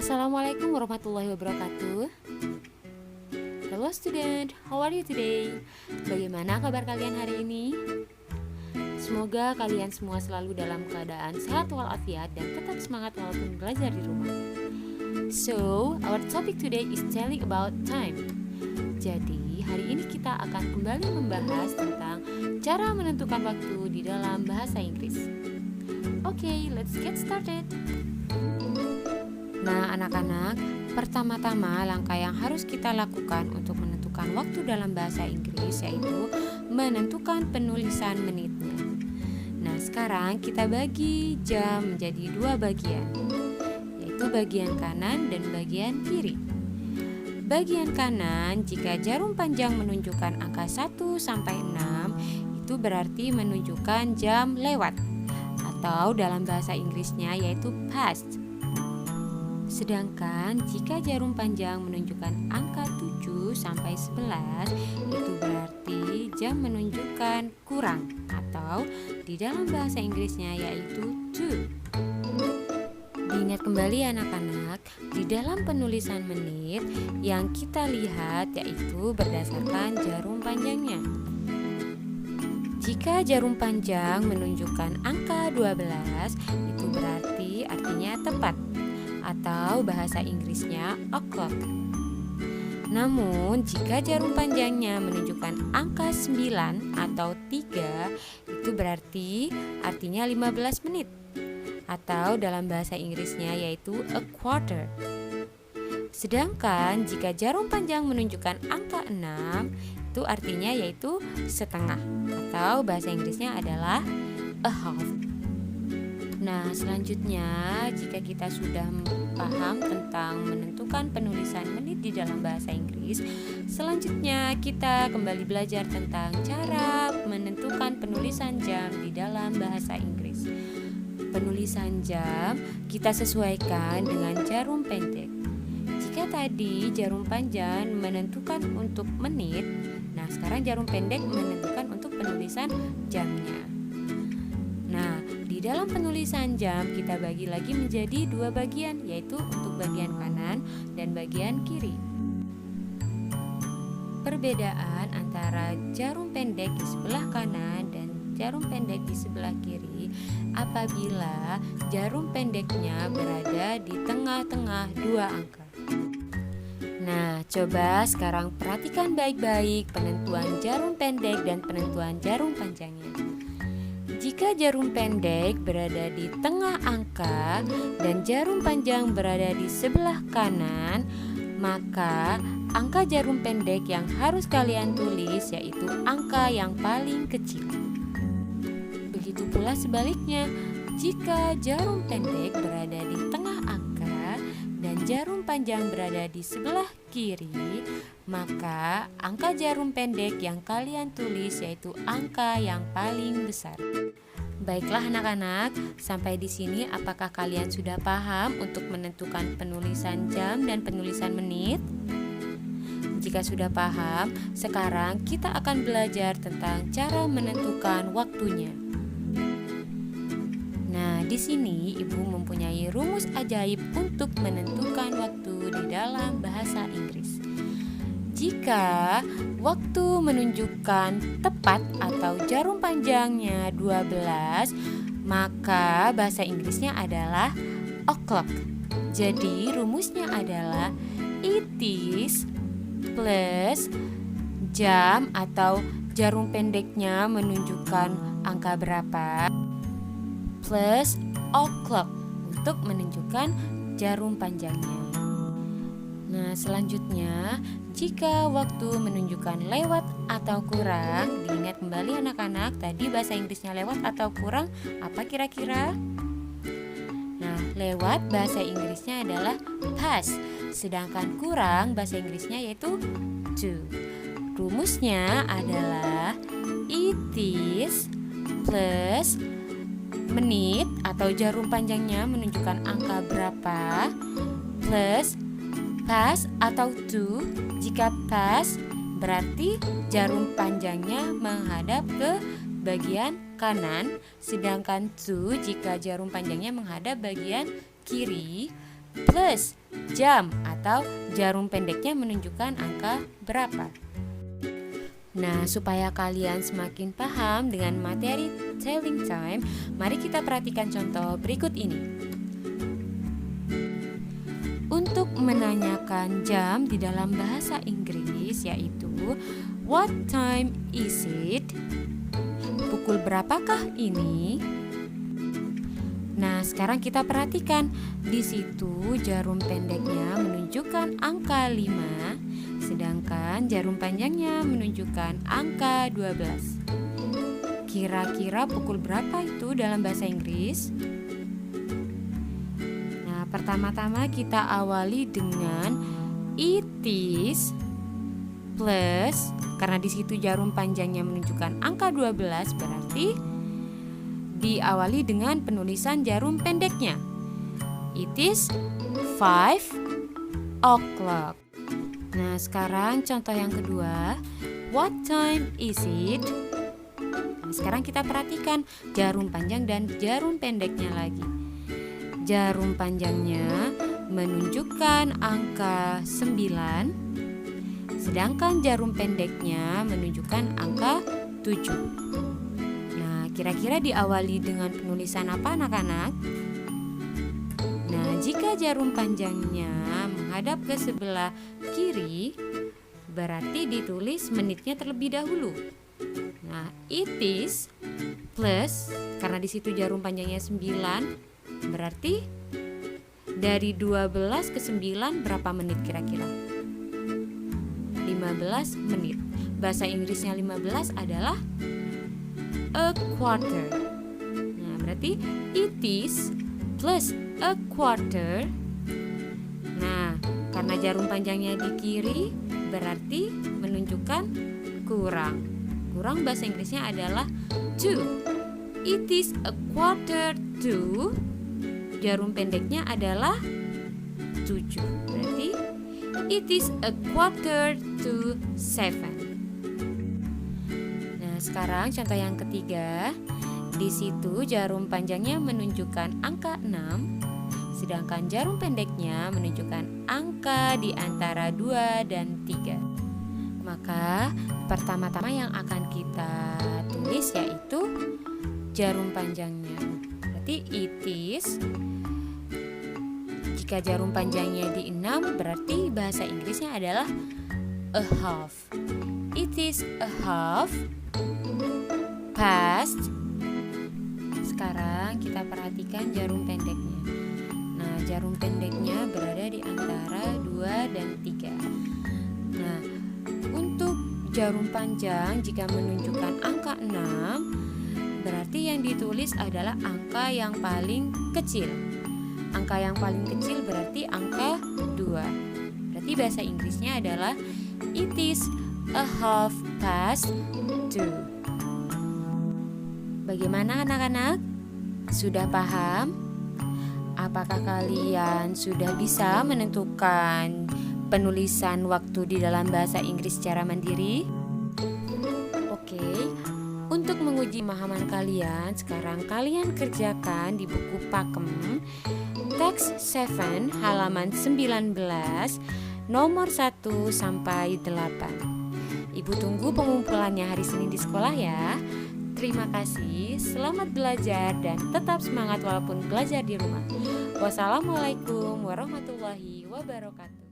Assalamualaikum warahmatullahi wabarakatuh. Hello student, how are you today? Bagaimana kabar kalian hari ini? Semoga kalian semua selalu dalam keadaan sehat walafiat dan tetap semangat walaupun belajar di rumah. So, our topic today is telling about time. Jadi, hari ini kita akan kembali membahas tentang cara menentukan waktu di dalam bahasa Inggris. Okay, let's get started. Nah, anak-anak, pertama-tama langkah yang harus kita lakukan untuk menentukan waktu dalam bahasa Inggris yaitu menentukan penulisan menitnya. Nah, sekarang kita bagi jam menjadi dua bagian, yaitu bagian kanan dan bagian kiri. Bagian kanan, jika jarum panjang menunjukkan angka 1 sampai 6, itu berarti menunjukkan jam lewat, atau dalam bahasa Inggrisnya yaitu past. Sedangkan jika jarum panjang menunjukkan angka 7 sampai 11, itu berarti jam menunjukkan kurang, atau di dalam bahasa Inggrisnya yaitu to. Diingat kembali anak-anak, di dalam penulisan menit yang kita lihat yaitu berdasarkan jarum panjangnya. Jika jarum panjang menunjukkan angka 12, itu berarti artinya tepat, atau bahasa Inggrisnya o'clock. Namun, jika jarum panjangnya menunjukkan angka 9 atau 3, itu berarti artinya 15 menit, atau dalam bahasa Inggrisnya yaitu a quarter. Sedangkan jika jarum panjang menunjukkan angka 6, itu artinya yaitu setengah, atau bahasa Inggrisnya adalah a half. Nah, selanjutnya jika kita sudah paham tentang menentukan penulisan menit di dalam bahasa Inggris, selanjutnya kita kembali belajar tentang cara menentukan penulisan jam di dalam bahasa Inggris. Penulisan jam kita sesuaikan dengan jarum pendek. Jika tadi jarum panjang menentukan untuk menit, nah sekarang jarum pendek menentukan untuk penulisan jamnya. Nah, di dalam penulisan jam kita bagi lagi menjadi dua bagian, yaitu untuk bagian kanan dan bagian kiri. Perbedaan antara jarum pendek di sebelah kanan dan jarum pendek di sebelah kiri apabila jarum pendeknya berada di tengah-tengah dua angka. Nah, coba sekarang perhatikan baik-baik penentuan jarum pendek dan penentuan jarum panjangnya. Jika jarum pendek berada di tengah angka dan jarum panjang berada di sebelah kanan, maka angka jarum pendek yang harus kalian tulis yaitu angka yang paling kecil. Begitu pula sebaliknya, jika jarum pendek berada di tengah angka dan jarum panjang berada di sebelah kiri, maka angka jarum pendek yang kalian tulis yaitu angka yang paling besar. Baiklah anak-anak, sampai di sini apakah kalian sudah paham untuk menentukan penulisan jam dan penulisan menit? Jika sudah paham, sekarang kita akan belajar tentang cara menentukan waktunya. Nah, di sini Ibu mempunyai rumus ajaib untuk menentukan waktu di dalam bahasa Inggris. Jika waktu menunjukkan tepat atau jarum panjangnya 12, maka bahasa Inggrisnya adalah o'clock. Jadi rumusnya adalah it is plus jam atau jarum pendeknya menunjukkan angka berapa plus o'clock untuk menunjukkan jarum panjangnya. Nah, selanjutnya jika waktu menunjukkan lewat atau kurang, diingat kembali anak-anak, tadi bahasa Inggrisnya lewat atau kurang, apa kira-kira? Nah, lewat bahasa Inggrisnya adalah pass, sedangkan kurang bahasa Inggrisnya yaitu to. Rumusnya adalah it is plus menit atau jarum panjangnya menunjukkan angka berapa plus pass atau to. Jika pass berarti jarum panjangnya menghadap ke bagian kanan, sedangkan to jika jarum panjangnya menghadap bagian kiri, plus jam atau jarum pendeknya menunjukkan angka berapa. Nah, supaya kalian semakin paham dengan materi telling time, mari kita perhatikan contoh berikut ini. Untuk menanyakan jam di dalam bahasa Inggris yaitu what time is it? Pukul berapakah ini? Nah, sekarang kita perhatikan. Di situ jarum pendeknya menunjukkan angka 5, sedangkan jarum panjangnya menunjukkan angka 12. Kira-kira pukul berapa itu dalam bahasa Inggris? Nah, pertama-tama kita awali dengan it is plus, karena di situ jarum panjangnya menunjukkan angka 12, berarti diawali dengan penulisan jarum pendeknya. It is 5 o'clock. Nah, sekarang contoh yang kedua, what time is it? Nah, sekarang kita perhatikan jarum panjang dan jarum pendeknya lagi. Jarum panjangnya menunjukkan angka 9, sedangkan jarum pendeknya menunjukkan angka 7. Kira-kira diawali dengan penulisan apa anak-anak? Nah, jika jarum panjangnya menghadap ke sebelah kiri, berarti ditulis menitnya terlebih dahulu. Nah, it is plus, karena di situ jarum panjangnya 9, berarti dari 12 ke 9 berapa menit kira-kira? 15 menit. Bahasa Inggrisnya 15 adalah a quarter. Nah, berarti it is plus a quarter. Nah, karena jarum panjangnya di kiri, berarti menunjukkan kurang. Kurang bahasa Inggrisnya adalah two. It is a quarter to. Jarum pendeknya adalah 7. Berarti it is a quarter to 7. Sekarang contoh yang ketiga. Di situ jarum panjangnya menunjukkan angka 6, sedangkan jarum pendeknya menunjukkan angka di antara 2 dan 3. Maka pertama-tama yang akan kita tulis yaitu jarum panjangnya. Berarti it is, jika jarum panjangnya di 6, berarti bahasa Inggrisnya adalah a half. It is a half past. Sekarang kita perhatikan jarum pendeknya. Nah, jarum pendeknya berada di antara 2 dan 3. Nah, untuk jarum panjang jika menunjukkan angka 6, berarti yang ditulis adalah angka yang paling kecil. Angka yang paling kecil berarti angka 2. Berarti bahasa Inggrisnya adalah it is a half past 2. Bagaimana anak-anak? Sudah paham? Apakah kalian sudah bisa menentukan penulisan waktu di dalam bahasa Inggris secara mandiri? Oke, untuk menguji pemahaman kalian, sekarang kalian kerjakan di buku Pakem teks 7 halaman 19 nomor 1 sampai 8. Ibu tunggu pengumpulannya hari Senin di sekolah ya. Terima kasih, selamat belajar dan tetap semangat walaupun belajar di rumah. Wassalamualaikum warahmatullahi wabarakatuh.